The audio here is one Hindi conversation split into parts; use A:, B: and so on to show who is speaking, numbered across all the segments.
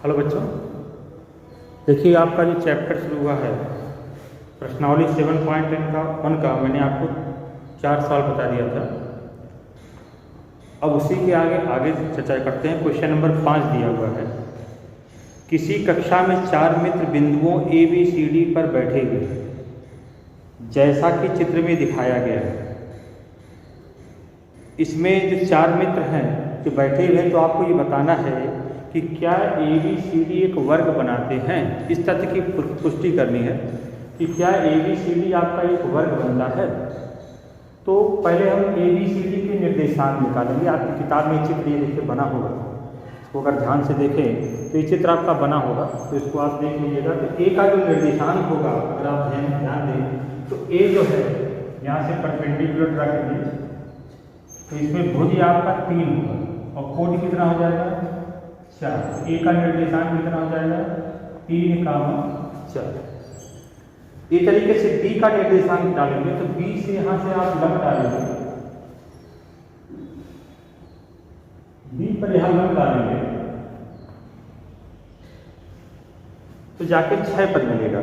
A: हेलो बच्चों, देखिए आपका जो चैप्टर शुरू हुआ है प्रश्नावली 7.1 का मैंने आपको 4 सवाल बता दिया था। अब उसी के आगे चर्चा करते हैं। क्वेश्चन नंबर 5 दिया हुआ है। किसी कक्षा में 4 मित्र बिंदुओं ए बी सी डी पर बैठे हुए जैसा कि चित्र में दिखाया गया है। इसमें जो 4 मित्र हैं जो बैठे हुए हैं, तो आपको ये बताना है कि क्या ए बी सी डी एक वर्ग बनाते हैं। इस तथ्य की पुष्टि करनी है कि क्या ए बी सी डी आपका एक वर्ग बनता है। तो पहले हम ए बी सी डी के निर्देशांक निकालेंगे। आपकी किताब में चित्र ये देखिए बना होगा, इसको अगर ध्यान से देखें तो ये चित्र आपका बना होगा, तो इसको आप देख लीजिएगा। तो ए का जो निर्देशांक होगा, अगर आप ध्यान दें तो ए जो है यहाँ से परपेंडिकुलर ड्रा करिए, तो इसमें भुज आपका 3 होगा और कोण कितना हो जाएगा 4। ए का निर्देशांक कितना हो जाएगा 3, 4। इस तरीके से बी का निर्देशांक डालेंगे, तो बी से यहाँ से आप लंब डालेंगे, बी पर यहाँ लंब डालेंगे तो जाके 6 पद मिलेगा।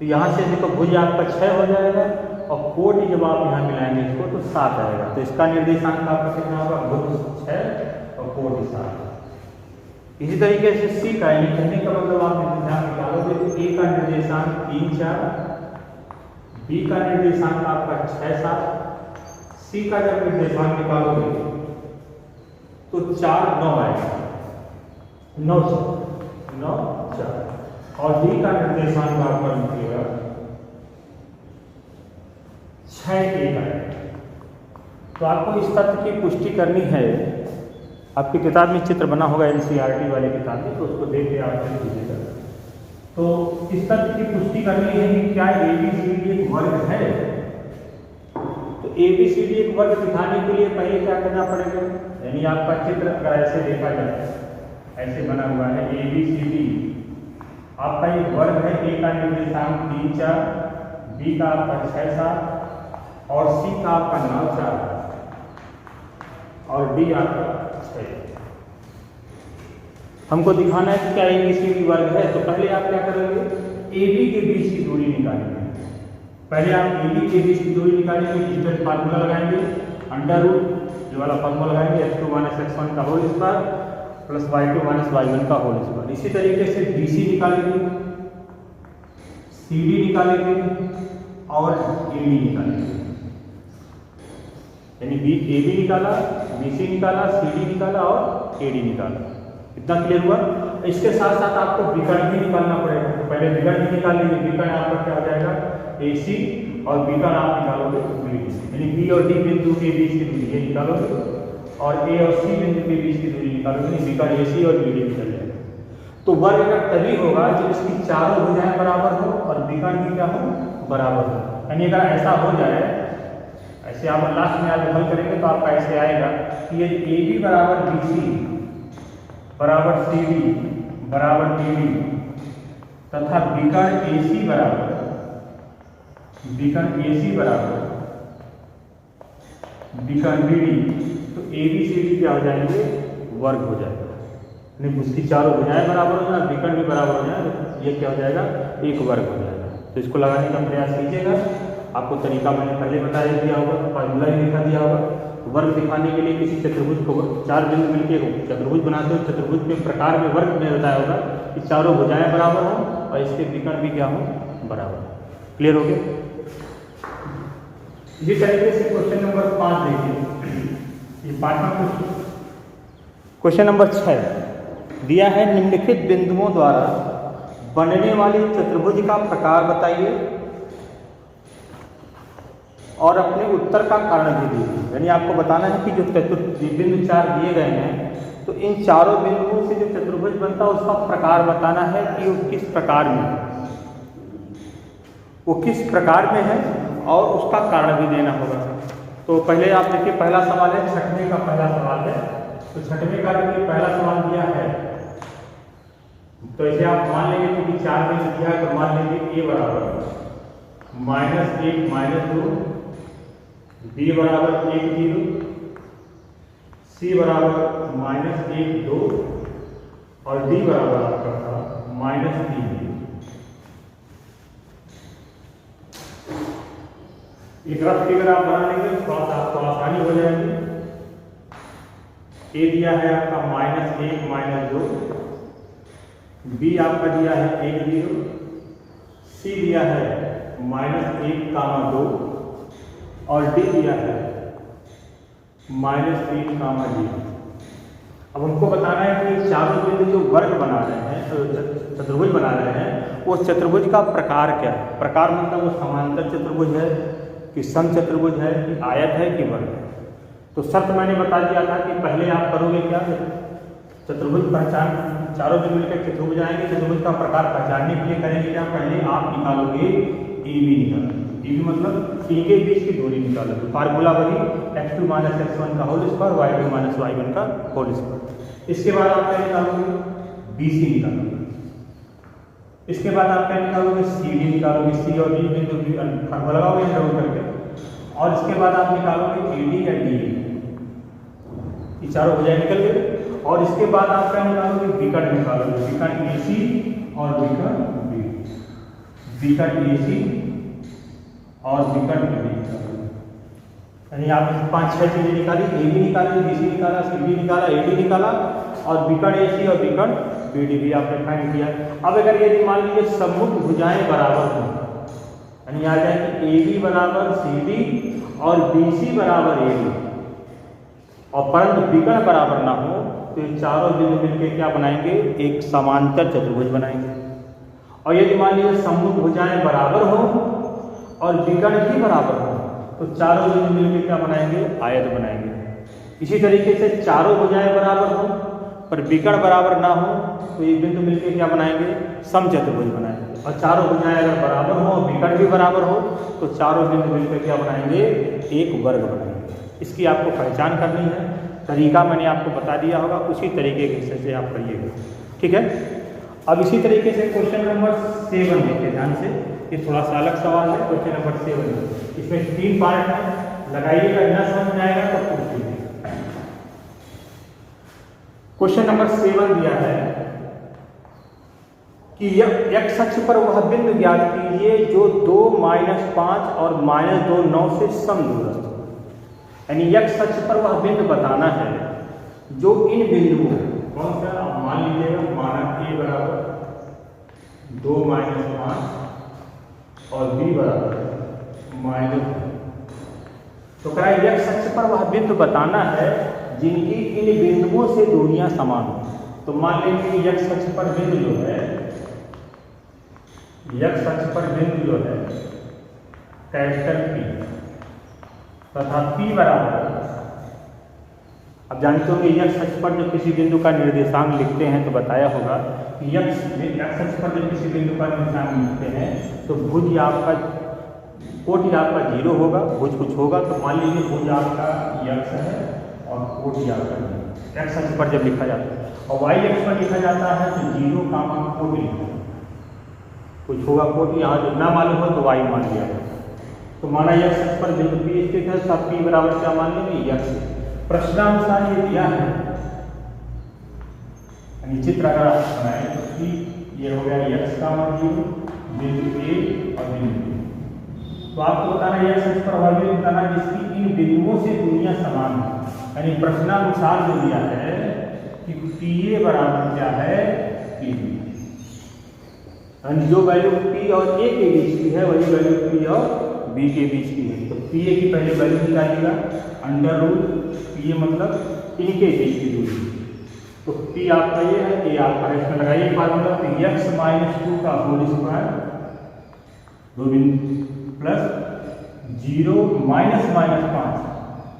A: तो यहाँ से देखो भुज आपका 6 हो जाएगा और कोण जब आप यहाँ मिलाएंगे इसको तो 7 आएगा। तो इसका निर्देशांक आपका कितना होगा, भुज 6 और कोण 7। इसी तरीके से सी का, यानी कहने का मतलब आप निर्देशांक निकालोगे तो ए का निर्देशांक 3, 4, बी का निर्देशांक आपका 6, 7, सी का जब निर्देशांक निकालोगे तो 4, 9 आएगा, 9, 4 और डी का निर्देशांक आपका निकलेगा 6, 1 आएगा। तो आपको इस तथ्य की पुष्टि करनी है। आपकी किताब में चित्र बना होगा एनसीईआरटी वाले किताब में, तो उसको देख के आप देख लीजिएगा। तो इस तथ्य की पुष्टि करनी है कि क्या ए बी सी डी एक वर्ग है। तो ए बी सी डी एक वर्ग दिखाने के लिए पहले क्या करना पड़ेगा, यानी आपका चित्र अगर ऐसे देखा जाए, ऐसे बना हुआ है ए बी सी डी आपका एक वर्ग है। ए का निर्देशांक 3, 4, बी का आपका 6, 7 और सी का आपका 9, 4 और डी आपका 6। हमको दिखाना है कि क्या ए बी सी डी वर्ग है। तो पहले आप क्या करेंगे, ए बी के बीच की दूरी निकालेंगे। पहले आप ए बी के बीच की दूरी निकालेंगे, डिजिटल फार्मूला लगाएंगे, अंडर रूट जो वाला फार्मूला लगाएंगे, x2 - x1 का whole square plus y2 - y1 का होल स्क्वायर। इसी तरीके से बी सी निकालेंगे, सी डी निकालेंगे और ए डी निकालेंगे। यानी ए बी निकाला, बी सी निकाला, सी डी निकाला और ए डी निकाला। इतना क्लियर हुआ। इसके साथ साथ आपको विकर्ण भी निकालना पड़ेगा। तो पहले विकर्ण भी निकाल लीजिए। विकर्ण आपका क्या हो जाएगा ए सी और विकर्ण आप निकालोगे बी डी, यानी बी और डी बिंदु के बीच की दूरी ये निकालोगे और ए और सी बिंदु के बीच की दूरी निकालोगे, विकर्ण ए सी और बी डी निकल जाएगा। तो वर्ग अगर तभी होगा जब इसकी चारों भुजाएं बराबर हो और विकर्ण भी क्या हो, बराबर हो। यानी अगर ऐसा हो जाए, ऐसे आप लास्ट में आप हल करेंगे तो आपका ऐसे आएगा कि ये ए बी बराबर बी सी बराबर सी डी बराबर डी डी तथा विकर्ण ए सी बराबर विकर्ण डी डी, तो ए बी सी डी क्या हो जाएंगे, वर्ग हो जाएगा। यानी उसकी चारों भुजाएं बराबर हो जाए, विकर्ण भी बराबर हो जाए, तो ये क्या हो जाएगा, एक वर्ग हो जाएगा। तो इसको लगाने का प्रयास कीजिएगा। आपको तरीका मैंने पहले बता दिया होगा, फार्मूला भी दिखा दिया होगा। वर्ग दिखाने के लिए किसी चतुर्भुज को 4 बिंदु मिलकर चतुर्भुज बनाते हो, चतुर्भुज के प्रकार में वर्ग में बताया होगा कि चारों भुजाएं बराबर हो और इसके विकर्ण भी क्या हो, बराबर। क्लियर हो गया। इसी तरीके से क्वेश्चन नंबर 5 देखिए। ये 5वां क्वेश्चन नंबर 6 दिया है, निम्नलिखित बिंदुओं द्वारा बनने वाली चतुर्भुज का प्रकार बताइए और अपने उत्तर का कारण भी दीजिए। यानी आपको बताना है कि जो बिंदु 4 दिए गए हैं, तो इन चारों बिंदुओं से जो चतुर्भुज बनता है उसका प्रकार बताना है कि वो किस प्रकार में है, वो किस प्रकार में है और उसका कारण भी देना होगा। तो पहले आप देखिए, पहला सवाल है 6वें का पहला सवाल है। तो 6वें का देखिए पहला सवाल दिया है, तो ऐसे आप मान लेंगे कि 4 बिंदु दिया है, तो मान लेंगे ए बराबर -1 -2, बी बराबर 1 0, सी बराबर -1 2, और डी बराबर आपका था -3। एक रफ फिगर आप बना लेंगे, थोड़ा सा आपको आसानी हो जाएगी। ए दिया है आपका -1 -2, बी आपका दिया है 1 0, सी दिया है -1, 2 और डी दिया है -3, 0। अब हमको बताना है कि चारों बिंदु जो वर्ग बना रहे हैं, चतुर्भुज बना रहे हैं, वो चतुर्भुज का प्रकार क्या है। प्रकार मतलब वो समांतर चतुर्भुज है कि समचतुर्भुज है कि आयत है कि वर्ग है। तो शर्त मैंने बता दिया था कि पहले आप करोगे क्या, चतुर्भुज पहचान, चारों बिंदु मिलकर चतुर्भुज आएंगे, चतुर्भुज का प्रकार पहचानने के लिए करेंगे क्या, पहले आप निकालोगे ए बी निकालोगे। ए बी मतलब इनके बीच की दूरी निकालोगे। फार्मूला वही x2 - x1 का होल स्क्वायर, y2 - y1 का होल स्क्वायर। इसके बाद आप क्या निकालोगे, बी सी निकालोगे। इसके बाद आप क्या निकालोगे, सी डी निकालोगे। सी और डी बिंदु फार्मूला लगाओगे डबल करके। और इसके बाद आप निकालोगे ए डी या डी, ये चारों भुजाएं निकल गए। और इसके बाद आप क्या निकालोगे, विकर्ण निकालोगे। विकर्ण ए सी और विकर्ण बी, विकर्ण ए सी और विकर्ण बी निकालोगे। यानी आप 5-6 चीजें निकाली, ए बी निकाली, बी सी निकाला, सी बी निकाला, ए डी निकाला और विकर्ण ए सी और विकर्ण बी डी भी आपने फाइंड किया। अब अगर यदि मान लीजिए सम्मुख भुजाएं बराबर हो, यानी आ जाएगी ए बी बराबर सी डी और बी सी बराबर ए डी, और परंतु विकर्ण बराबर ना हो, तो ये चारों बिंदु मिलकर क्या बनाएंगे, एक समांतर चतुर्भुज बनाएंगे। और यदि मान लीजिए सम्मुख भुजाएं बराबर हो और विकर्ण भी बराबर हो, तो चारों बिंदु मिलकर क्या बनाएंगे, आयत बनाएंगे। इसी तरीके से चारों भुजाएं बराबर हो पर विकर्ण बराबर ना हो, तो ये बिंदु मिलकर क्या बनाएंगे, समचतुर्भुज बनाएंगे। और चारों भुजाएं अगर बराबर हो, विकर्ण भी बराबर हो, तो चारों बिंदु मिलकर क्या बनाएंगे, एक वर्ग बनाएंगे। इसकी आपको पहचान करनी है। तरीका मैंने आपको बता दिया होगा, उसी तरीके से आप करिएगा, ठीक है। अब इसी तरीके से क्वेश्चन नंबर 7 देखिए ध्यान से, ये थोड़ा सा अलग सवाल है। क्वेश्चन नंबर 7 इसमें 3 पार्ट है, लगाइएगा, न समझ में आएगा तो पूछ लीजिए। क्वेश्चन नंबर 7 दिया है कि x अक्ष पर वह बिंदु ज्ञात कीजिए जो 2 -5 और -2 9 से समदूरस्थ हो। यानी x अक्ष पर वह बिंदु बताना है जो इन बिंदुओं, कौन सा, मान लीजिएगा माना a बराबर 2 -5 और b बराबर -2, तो कह x अक्ष पर वह बिंदु बताना है जिनकी इन बिंदुओं से दूरियां समान हो। तो मान लीजिए कि x अक्ष पर बिंदु जो है, x अक्ष पर बिंदु जो है कैपिटल P तथा P बराबर, अब जानते हो कि x अक्ष पर जो किसी बिंदु का निर्देशांक लिखते हैं तो बताया होगा कि x अक्ष पर जब किसी बिंदु का निर्देशांक लिखते हैं तो भुज आपका कोटि आपका 0 होगा, भुज कुछ होगा। तो मान लीजिए भुज आपका x है और कोटि आपका x अक्ष पर जब लिखा जाता है, और y अक्ष पर लिखा जाता है तो 0, कोटि कुछ होगा, कोटि यहाँ जो ना मालूम हो तो y मान लिया। तो माना x अक्ष पर बिंदु P स्थित है, सब P बराबर क्या मान लेंगे, x। प्रश्नानुसार ये दिया है, चित्र अगर आप बनाए तो ये हो गया x का मान 0, बिंदु A और बिंदु B। तो आपको बताना है x अक्ष पर वह बिंदु बताना जिसकी इन बिंदुओं से दूरियां समान है। यानी प्रश्नानुसार जो दिया है कि PA बराबर क्या है, PB, जो वैल्यू P और A के बीच की है वही वैल्यू P और B के बीच की है। तो PA की पहले वैल्यू निकालिएगा, √ PA मतलब इनके बीच की दूरी। तो P आपका ये है, A आपका है, इसमें लगाइए फार्मूला, तो x - 2 का होल स्क्वायर 2 बिंदु प्लस 0 -5,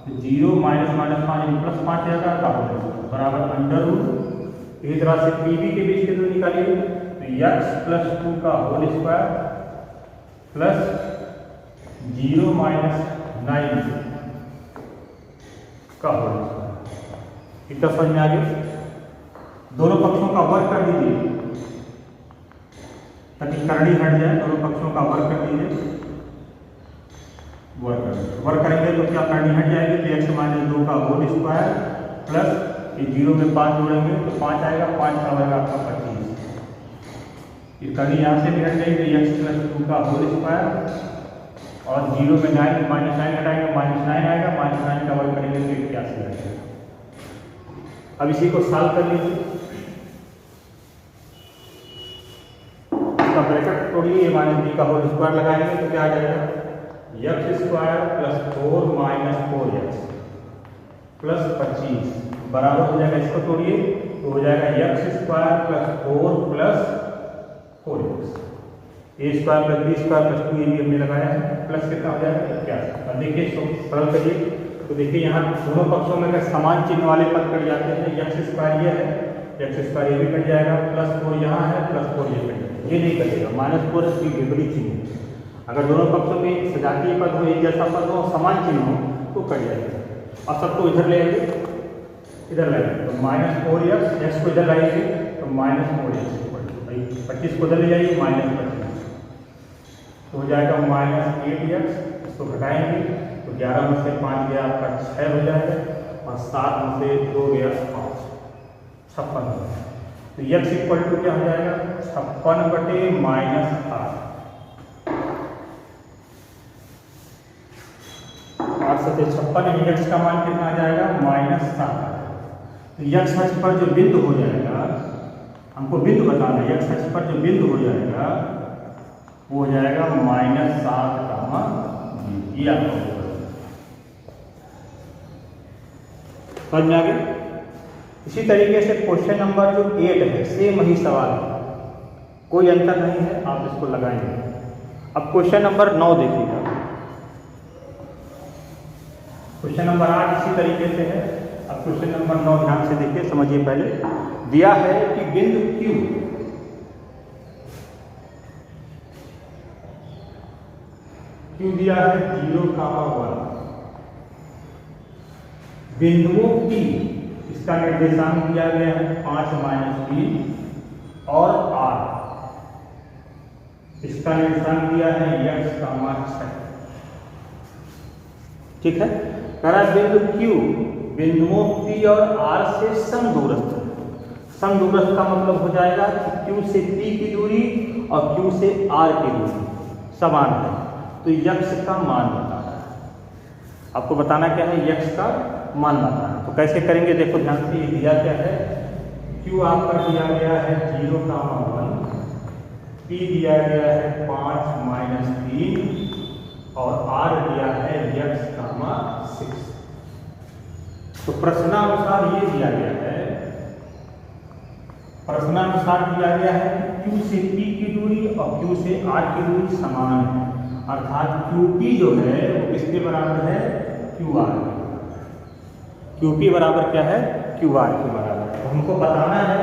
A: तो 0 -5 प्लस 5 का बराबर √ इसी तरह से PB के बीच की दूरी निकालिए, तो x + 2 का होल स्क्वायर प्लस 0 - 9 का होल स्क्वायर। इतना समझ में आ गया। दोनों पक्षों का वर्ग कर दीजिए ताकि करनी हट जाए, दोनों पक्षों का वर्ग कर दीजिए। वर्ग करेंगे तो क्या करनी हट जाएगी, तो x - 2 का होल स्क्वायर प्लस ये 0 में 5 जोड़ेंगे तो 5 आएगा, 5 का वर्ग आपका 25। ये कभी यहाँ से भी हट जाएगी तो x प्लस 2 का होल स्क्वायर, और 0 में 9 माइनस 9 घटाएंगे, माइनस 9 आएगा, माइनस 9 का वर्ग करेंगे तो 81 आएगा। अब इसी को सॉल्व कर लीजिए, इसका ब्रैकेट तोड़िए, ये माइनस b का होल स्क्वायर लगाएंगे तो क्या आ जाएगा, x square plus 4 minus 4x plus 25 बराबर हो जाएगा, इसको तोड़िए तो हो जाएगा x square plus 4 plus 4x, a square plus b square plus 2 ये भी हमने लगाया है, प्लस कितना हो जाएगा 81। अब देखिए इसको सरल करिए तो देखिए यहाँ दोनों पक्षों में अगर समान चिन्ह वाले पद कट जाते हैं, x स्क्वायर ये है, x स्क्वायर ये भी कट जाएगा, प्लस 4 यहाँ है, प्लस 4 ये कट जाएगा, ये नहीं कटेगा, माइनस 4 इसकी विपरीत चिन्ह। अगर दोनों पक्षों में सजातीय पद हो, एक जैसा पद हो, समान चिन्ह हो तो कट जाएगा। अब सबको इधर ले आइए, इधर लाइए तो माइनस 4x, x को इधर लाइए तो माइनस 4x, 25 को इधर ले जाइए माइनस 25 तो हो जाएगा माइनस 8x, इसको घटाएंगे तो 11 में से 5 गया आपका 6 हो जाएगा, और 7 में से 2 गया 5, 56 हो जाएगा। तो x इक्वल टू क्या हो जाएगा, 56 बटे माइनस 8, 8 से 56, x का मान कितना आ जाएगा, माइनस 7 आ जाएगा। तो x अक्ष पर जो बिंदु हो जाएगा, हमको बिंदु बताना है, x अक्ष पर जो बिंदु हो जाएगा वो हो जाएगा माइनस 7, ये आपको समझ में आ गया। इसी तरीके से क्वेश्चन नंबर जो 8 है, सेम वही सवाल है, कोई अंतर नहीं है, आप इसको लगाएंगे। अब क्वेश्चन नंबर 9 देखिएगा, क्वेश्चन नंबर 8 इसी तरीके से है। अब क्वेश्चन नंबर 9 ध्यान से देखिए, समझिए। पहले दिया है कि बिंदु Q दिया है 0, 1, बिंदुओं P, इसका निर्देशांक दिया गया है 5 माइनस 3, और R, इसका निर्देशांक दिया है x, 6। ठीक है, करा बिंदु Q बिंदुओं P और R से समदूरस्थ है। समदूरस्थ का मतलब हो जाएगा कि Q से P की दूरी और Q से R की दूरी समान है, तो x का मान बताना है। आपको बताना क्या है, x का मान बताना है। तो कैसे करेंगे देखो ध्यान से, ये दिया क्या है, Q आपका दिया गया है 0, 1, P दिया गया है 5 माइनस 3, और R दिया है x, 6। तो प्रश्नानुसार ये दिया गया है, प्रश्नानुसार दिया गया है कि Q से P की दूरी और Q से R की दूरी समान है, अर्थात QP जो है वो किसके बराबर है, QR के। QP बराबर क्या है, QR के बराबर। तो हमको बताना है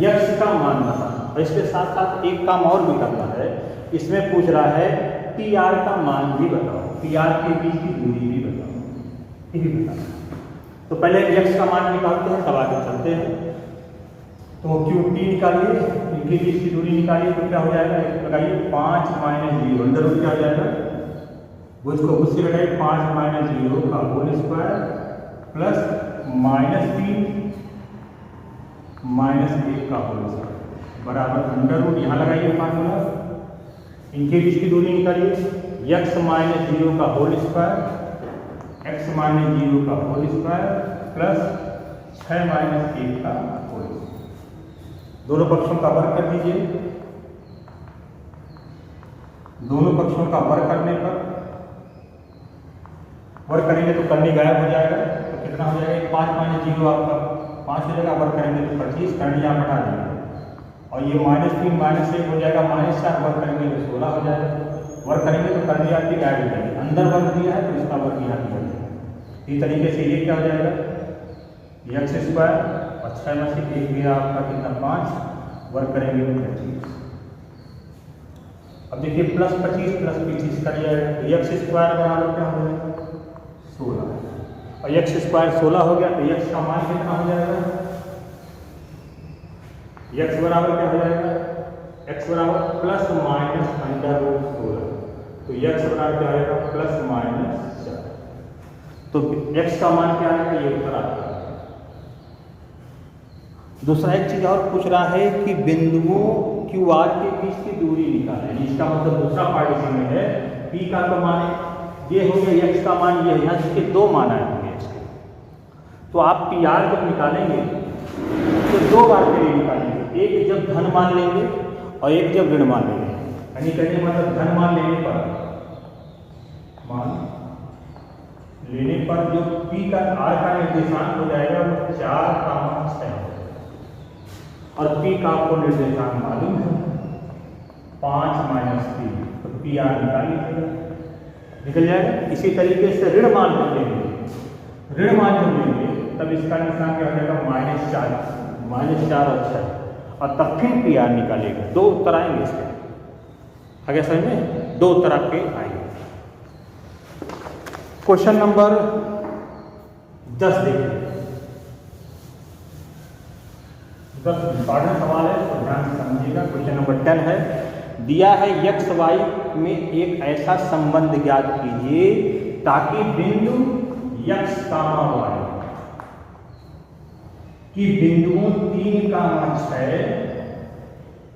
A: x का मान बताना, और इसके साथ साथ एक काम और भी करना है, इसमें पूछ रहा है PR का मान भी बताओ, PR के बीच की दूरी भी बताओ, ये भी बताना। तो पहले x का मान निकालते हैं, तब आगे चलते हैं। तो QP निकालिए, इनके बीच की दूरी निकालिए तो क्या हो जाएगा, लगाइए 5 माइनस 0, अंदर रूट क्या हो जाएगा, वो इसको उससे लगाइए 5 माइनस 0 का whole square plus minus 3 minus 1 का होल स्क्वायर बराबर अंडर रूट, यहाँ लगाइए फार्मूला, इनके बीच की दूरी निकालिए, x माइनस 0 का होल स्क्वायर, x माइनस 0 का होल स्क्वायर प्लस 6 माइनस 1 का होल स्क्वायर। दोनों पक्षों का वर्ग कर दीजिए, दोनों पक्षों का वर्ग करने पर, वर्ग करेंगे तो करनी गायब हो जाएगा, तो कितना हो जाएगा, 5 माइनस 0 आपका 5 हो जाएगा, वर्ग करेंगे तो 25, करनी आप हटा देंगे, और ये माइनस 3 माइनस 1 हो जाएगा, माइनस 4, वर्ग करेंगे तो 16 हो जाएगा, वर्ग करेंगे तो करनी आपकी गायब हो जाएगी, अंदर वर्ग दिया है तो इसका वर्ग यहाँ दिया जाएगा। इस तरीके से ये क्या हो जाएगा, x स्क्वायर और 6 में से 1 गया आपका कितना, 5, वर्ग करेंगे तो 25। अब देखिए प्लस 25 प्लस 25 कर जाएगा, तो x स्क्वायर बराबर क्या हो जाएगा, 16, और x स्क्वायर 16 हो गया, तो x का मान कितना हो जाएगा, x बराबर क्या हो जाएगा, x बराबर प्लस माइनस अंडर रूट 16, तो x बराबर क्या आएगा, प्लस माइनस 4। तो x का मान क्या आएगा, ये उत्तर आता है। दूसरा एक चीज़ और पूछ रहा है कि बिंदुओं क्यू आर के बीच की दूरी निकालें। इसका मतलब दूसरा पार्ट इसी में है, पी का तो मान ये हो गया, एक्स का मान ये है, यहाँ इसके दो मान आएंगे इसके। तो आप पी आर जब निकालेंगे तो दो बार के लिए निकालेंगे, एक जब धन मान लेंगे और एक जब ऋण मान लेंगे। यानी कहने मतलब धन मान लेने पर जो पी का आर का निर्देशांक हो जाएगा वो 4, 6 और पी का आपको निर्देशांक मालूम है 5 - 3, तो पी आर निकल जाएगा। इसी तरीके से ऋण मान जब लेंगे, ऋण मान जब लेंगे तब इसका निशान क्या हो जाएगा -4 और 6 और तब फिर पी आर निकालेगा। दो उत्तर आएंगे इसके, आगे समझ में, दो उत्तर आपके आएंगे। क्वेश्चन नंबर 10 देखिए, 10 इंपॉर्टेंट सवाल है तो ध्यान से समझिएगा। क्वेश्चन नंबर 10 है, दिया है x y में एक ऐसा संबंध ज्ञात कीजिए ताकि बिंदु x, y कि बिंदुओं 3, 6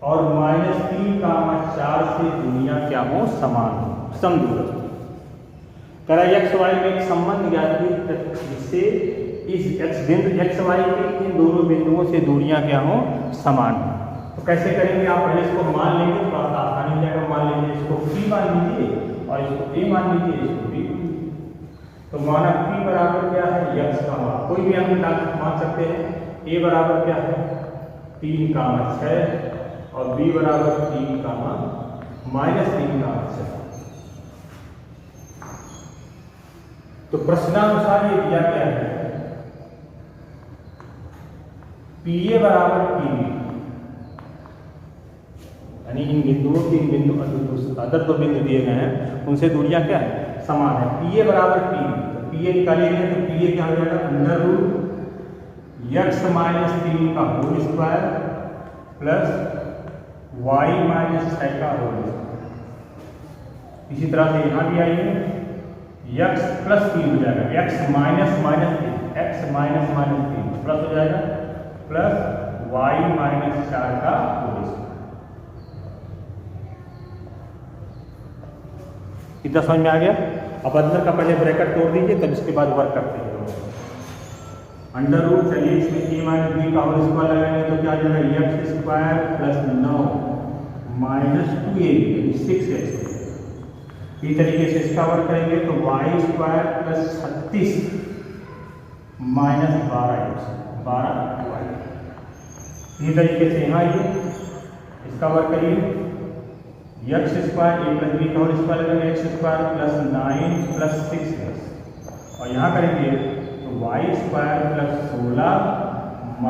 A: और -3, 4 से दूरियां क्या हो, समान हो, समदूरस्थ। कह रहा x y में एक संबंध ज्ञात कीजिए जिससे इस x y के इन दोनों बिंदुओं से दूरियां क्या हो, समान हो। तो कैसे करेंगे आप, पहले इसको मान लेंगे, थोड़ा सा आसानी हो जाएगा। मान लीजिए इसको p मान लीजिए और इसको a मान लीजिए, इसको b मान लीजिए। तो माना p बराबर क्या है, x का मान कोई भी हम मान सकते हैं। a बराबर क्या है 3, 6 और b बराबर 3, -3, 6। तो प्रश्नानुसार ये दिया गया है PA बराबर PB, यानी इन बिंदुओं की अदर दो बिंदु दिए गए हैं उनसे दूरियां क्या है, समान है। PA बराबर PB, तो PA निकालेंगे तो PA क्या हो जाएगा, √x - 3 का होल स्क्वायर प्लस y - 6 का होल स्क्वायर। इसी तरह से यहाँ भी आइए, x + 3 हो जाएगा, x - 3 प्लस हो जाएगा प्लस y - 4 का होल स्क्वायर। इतना समझ में आ गया। अब अंदर का पहले ब्रैकेट तोड़ दीजिए, तब इसके बाद वर्क करते हैं। अंडर रूट, चलिए इसमें a - b का होल स्क्वायर लगाएंगे तो क्या आ जाएगा, x² + 9 - 2a 6x। इस तरीके से इसका वर्क करेंगे तो y² + 36 - 12x 12y। इसी तरीके से यहाँ आइए, इसका वर्क करिए, x² a + b का होल स्क्वायर लगाएंगे, x² + 9 + 6x और यहाँ करेंगे तो y² + 16 -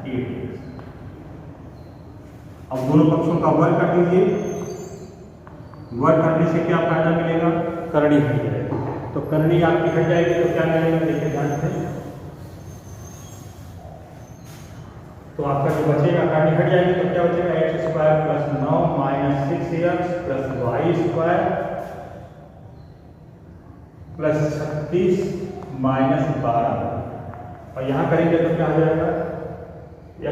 A: 8x। अब दोनों पक्षों का वर्क कर दीजिए। वर्क करने से क्या फायदा मिलेगा, करनी हट जाएगी। तो करनी आपकी हट जाएगी तो क्या मिलेगा, देखिए ध्यान से। तो आपका जो बचेगा, करनी हट जाएगी तो क्या बचेगा, x² + 9 - 6x + y² + 36 - 12। और यहाँ करेंगे तो क्या हो जाएगा,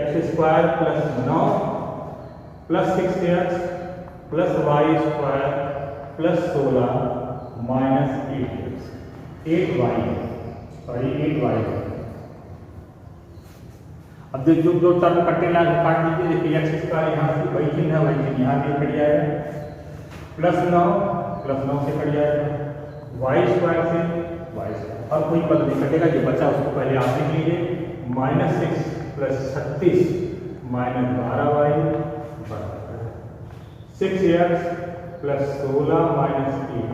A: x² + 9 + 6x + y² + 16 - 8x 8y। अब जो टर्म कटने लगा काट दीजिए। देखिए x² यहाँ से वही चिन्ह है, वही चिन्ह यहाँ भी कट जाएगा, +9 से कट जाएगा, y² से y², और कोई पद नहीं कटेगा। जो बचा उसको पहले आप लिख लीजिए, -6 + 36 - 12y 6x + 16 - 8।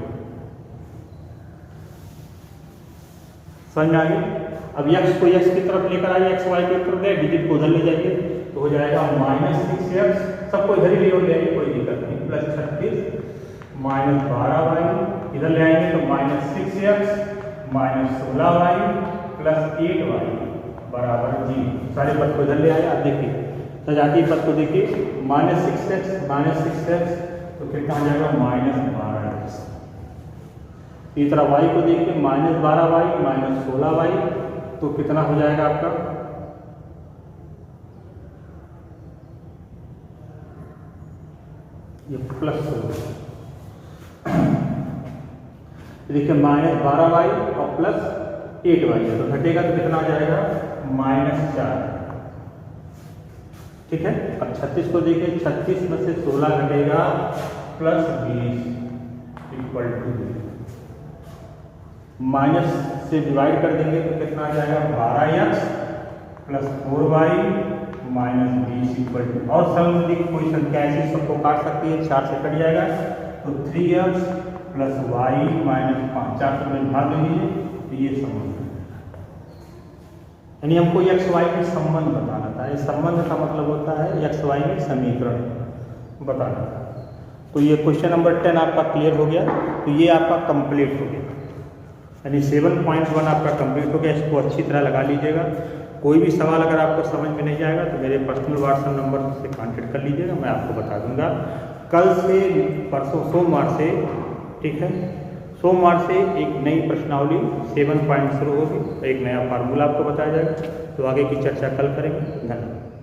A: समझ में आ गई। अब x को x की तरफ लेकर आइए, x y की तरफ ले, डिजिट को उधर ले जाइए तो हो जाएगा -6x, सबको इधर ही ले जाइए, कोई दिक्कत नहीं, + 36 - 12y। इधर ले आएंगे तो -6x - 16y + 8y बराबर 0। सारे पद को इधर ले आए। आप देखिए सजाती पद को देखिए, -6x तो कितना हो जाएगा, -12x। इसी तरह y को देखिए, -12y - 16y तो कितना हो जाएगा आपका, ये प्लस 16, देखिए -12y और प्लस 8y है, तो घटेगा तो कितना आ जाएगा -4। ठीक है, अब 36 को देखिए, 36 में से 16 घटेगा प्लस 20 इक्वल टू माइनस से डिवाइड कर देंगे तो कितना आ जाएगा 12x plus 4y minus 20 equal to, और संबंधित कोई संख्या ऐसी सबको काट सकती है, 4 से कट जाएगा तो 3x प्लस y माइनस 5, 4 से भाग दे दीजिए तो ये संबंध है। यानी हमको एक्स वाई में संबंध बताना था। इस संबंध का मतलब होता है एक्स वाई में समीकरण बताना था। तो ये क्वेश्चन नंबर 10 आपका क्लियर हो गया, तो ये आपका कंप्लीट हो गया, यानी 7.1 आपका कंप्लीट हो गया। इसको अच्छी तरह लगा लीजिएगा। कोई भी सवाल अगर आपको समझ में नहीं आएगा तो मेरे पर्सनल व्हाट्सएप नंबर से कांटेक्ट कर लीजिएगा, मैं आपको बता दूंगा। कल से परसों सोमवार से, ठीक है, सोमवार से एक नई प्रश्नावली 7 पॉइंट शुरू होगी, एक नया फार्मूला आपको बताया जाएगा। तो आगे की चर्चा कल करेंगे। धन्यवाद।